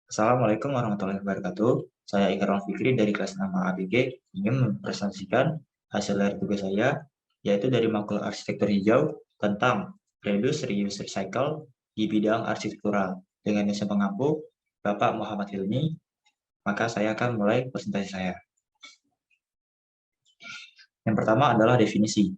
Assalamualaikum warahmatullahi wabarakatuh. Saya Ikram Fikri dari kelas 6 ABG ingin mempresentasikan hasil dari tugas saya, yaitu dari makul arsitektur hijau tentang Reduce, Reuse, Recycle di bidang arsitektural. Dengan isi pengampu Bapak Muhammad Hilmi, maka saya akan mulai presentasi saya. Yang pertama adalah definisi.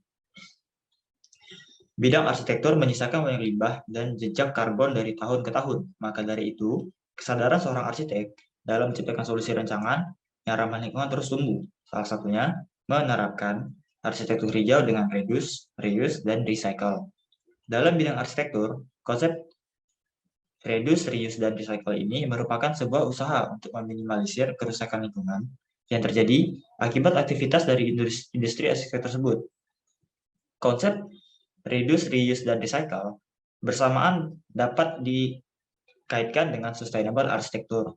Bidang arsitektur menyisakan banyak limbah dan jejak karbon dari tahun ke tahun. Maka dari itu, kesadaran seorang arsitek dalam menciptakan solusi rancangan yang ramah lingkungan terus tumbuh. Salah satunya menerapkan arsitektur hijau dengan reduce, reuse, dan recycle. Dalam bidang arsitektur, konsep reduce, reuse, dan recycle ini merupakan sebuah usaha untuk meminimalisir kerusakan lingkungan yang terjadi akibat aktivitas dari industri arsitek tersebut. Konsep reduce, reuse, dan recycle bersamaan dapat dikaitkan dengan sustainable arsitektur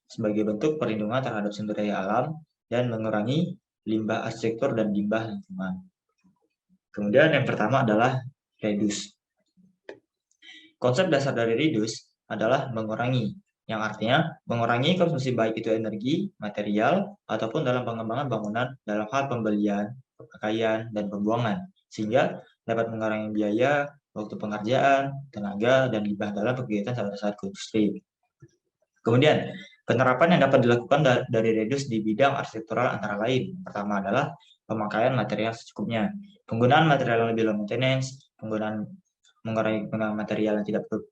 sebagai bentuk perlindungan terhadap sumber daya alam dan mengurangi limbah arsitektur dan limbah lingkungan. Kemudian yang pertama adalah reduce. Konsep dasar dari reduce adalah mengurangi, yang artinya mengurangi konsumsi baik itu energi, material, ataupun dalam pengembangan bangunan dalam hal pembelian, pemakaian, dan pembuangan, sehingga dapat mengurangi biaya, waktu pengerjaan, tenaga, dan limbah dalam kegiatan saat industri. Kemudian, penerapan yang dapat dilakukan dari reduce di bidang arsitektural antara lain. Pertama adalah pemakaian material secukupnya, penggunaan material yang lebih low maintenance, mengurangi penggunaan material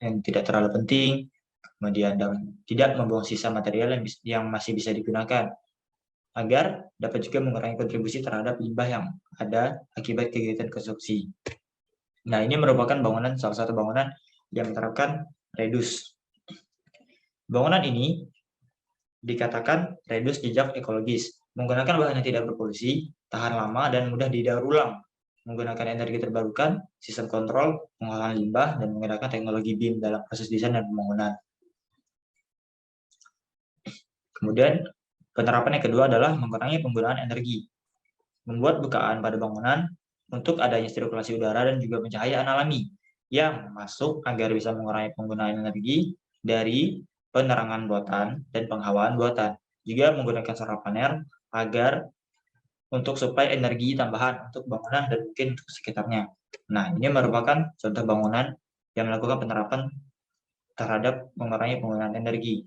yang tidak terlalu penting, kemudian tidak membuang sisa material yang masih bisa digunakan, agar dapat juga mengurangi kontribusi terhadap limbah yang ada akibat kegiatan konstruksi. Nah, ini merupakan salah satu bangunan yang menerapkan reduce. Bangunan ini dikatakan reduce jejak ekologis, menggunakan bahan yang tidak berpolusi, tahan lama, dan mudah didaur ulang, menggunakan energi terbarukan, sistem kontrol, pengolahan limbah, dan menggunakan teknologi BIM dalam proses desain dan pembangunan. Kemudian, penerapan yang kedua adalah mengurangi penggunaan energi. Membuat bukaan pada bangunan untuk adanya sirkulasi udara dan juga pencahayaan alami yang masuk agar bisa mengurangi penggunaan energi dari penerangan buatan dan penghawaan buatan. Juga menggunakan solar panel agar supaya energi tambahan untuk bangunan dan mungkin untuk sekitarnya. Nah, ini merupakan contoh bangunan yang melakukan penerapan terhadap mengurangi penggunaan energi.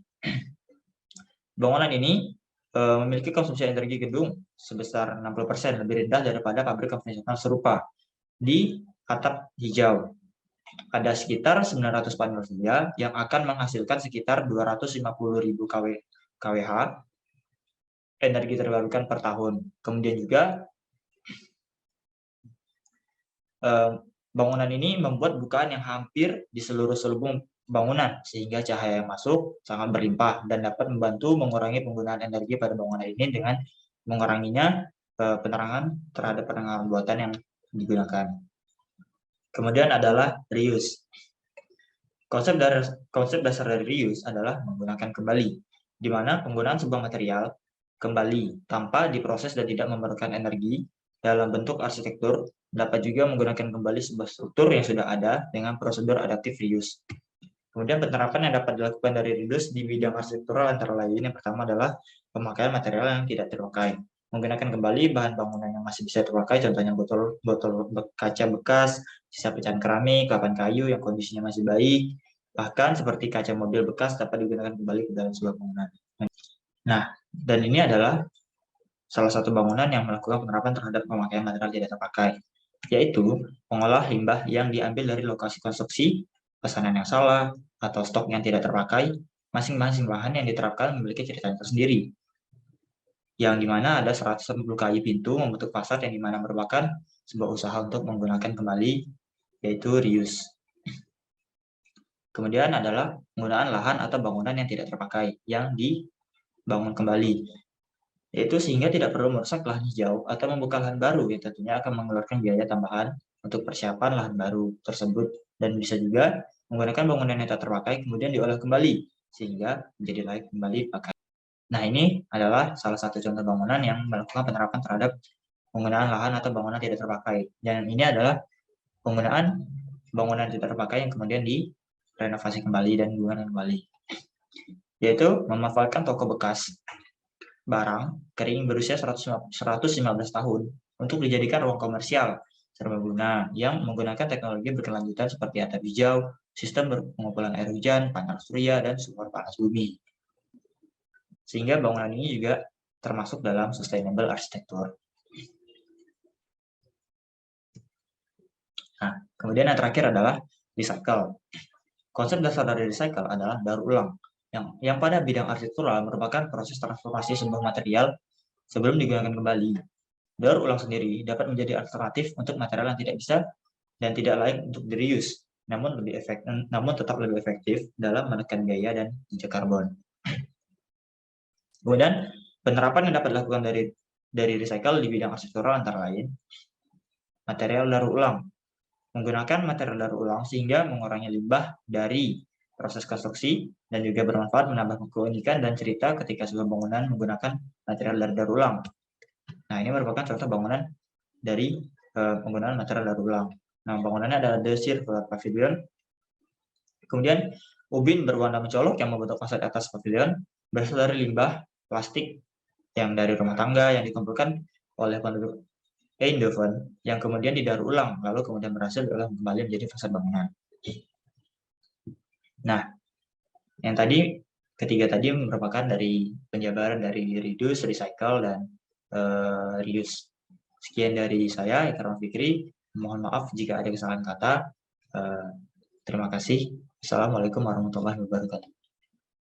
Bangunan ini memiliki konsumsi energi gedung sebesar 60% lebih rendah daripada pabrik konvensional serupa. Di atap hijau, ada sekitar 900 panel surya yang akan menghasilkan sekitar 250.000 kWh energi terbarukan per tahun. Kemudian juga bangunan ini membuat bukaan yang hampir di seluruh selubung bangunan, sehingga cahaya yang masuk sangat berlimpah dan dapat membantu mengurangi penggunaan energi pada bangunan ini dengan menguranginya penerangan terhadap penerangan buatan yang digunakan. Kemudian adalah reuse. Konsep dasar dari reuse adalah menggunakan kembali, di mana penggunaan sebuah material kembali tanpa diproses dan tidak memerlukan energi dalam bentuk arsitektur dapat juga menggunakan kembali sebuah struktur yang sudah ada dengan prosedur adaptive reuse. Kemudian penerapan yang dapat dilakukan dari reduce di bidang arsitektural antara lain yang pertama adalah pemakaian material yang tidak terpakai. Menggunakan kembali bahan bangunan yang masih bisa terpakai, contohnya botol kaca bekas, sisa pecahan keramik, papan kayu yang kondisinya masih baik, bahkan seperti kaca mobil bekas dapat digunakan kembali ke dalam sebuah bangunan. Nah, dan ini adalah salah satu bangunan yang melakukan penerapan terhadap pemakaian material tidak terpakai, yaitu mengolah limbah yang diambil dari lokasi konstruksi, pesanan yang salah, atau stok yang tidak terpakai. Masing-masing bahan yang diterapkan memiliki ceritanya tersendiri, yang dimana ada 140 kali pintu membentuk fasad yang dimana merupakan sebuah usaha untuk menggunakan kembali, yaitu reuse. Kemudian adalah penggunaan lahan atau bangunan yang tidak terpakai, yang dibangun kembali, yaitu sehingga tidak perlu merusak lahan hijau atau membuka lahan baru yang tentunya akan mengeluarkan biaya tambahan untuk persiapan lahan baru tersebut, dan bisa juga menggunakan bangunan yang tak terpakai kemudian diolah kembali sehingga menjadi layak kembali dipakai. Nah, ini adalah salah satu contoh bangunan yang melakukan penerapan terhadap penggunaan lahan atau bangunan tidak terpakai, dan ini adalah penggunaan bangunan tidak terpakai yang kemudian direnovasi kembali dan digunakan kembali. yaitu memanfaatkan toko bekas barang kering berusia 115 tahun untuk dijadikan ruang komersial serbaguna yang menggunakan teknologi berkelanjutan seperti atap hijau, sistem pengumpulan air hujan, panel surya, dan sumber panas bumi. Sehingga bangunan ini juga termasuk dalam sustainable architecture. Nah, kemudian yang terakhir adalah recycle. Konsep dasar dari recycle adalah daur ulang, yang pada bidang arsitektural merupakan proses transformasi sebuah material sebelum digunakan kembali. Daur ulang sendiri dapat menjadi alternatif untuk material yang tidak bisa dan tidak layak untuk di-reuse, namun tetap lebih efektif dalam menekan gaya dan jejak karbon. Kemudian, penerapan yang dapat dilakukan dari recycle di bidang arsitektural antara lain material daur ulang. Menggunakan material daur ulang sehingga mengurangi limbah dari proses konstruksi dan juga bermanfaat menambah keunikan dan cerita ketika sebuah bangunan menggunakan material dari daur ulang. Nah, ini merupakan contoh bangunan dari penggunaan material daur ulang. Nah, bangunannya adalah The Circular Pavilion. Kemudian, ubin berwarna mencolok yang membentuk fasad atas pavilion berasal dari limbah plastik yang dari rumah tangga yang dikumpulkan oleh penduduk Eindhoven yang kemudian didaur ulang, lalu kemudian berhasil diolah kembali menjadi fasad bangunan. Nah, yang ketiga tadi merupakan dari penjabaran dari reduce, recycle, dan reuse. Sekian dari saya, Ikram Fikri. Mohon maaf jika ada kesalahan kata. Terima kasih. Assalamualaikum warahmatullahi wabarakatuh.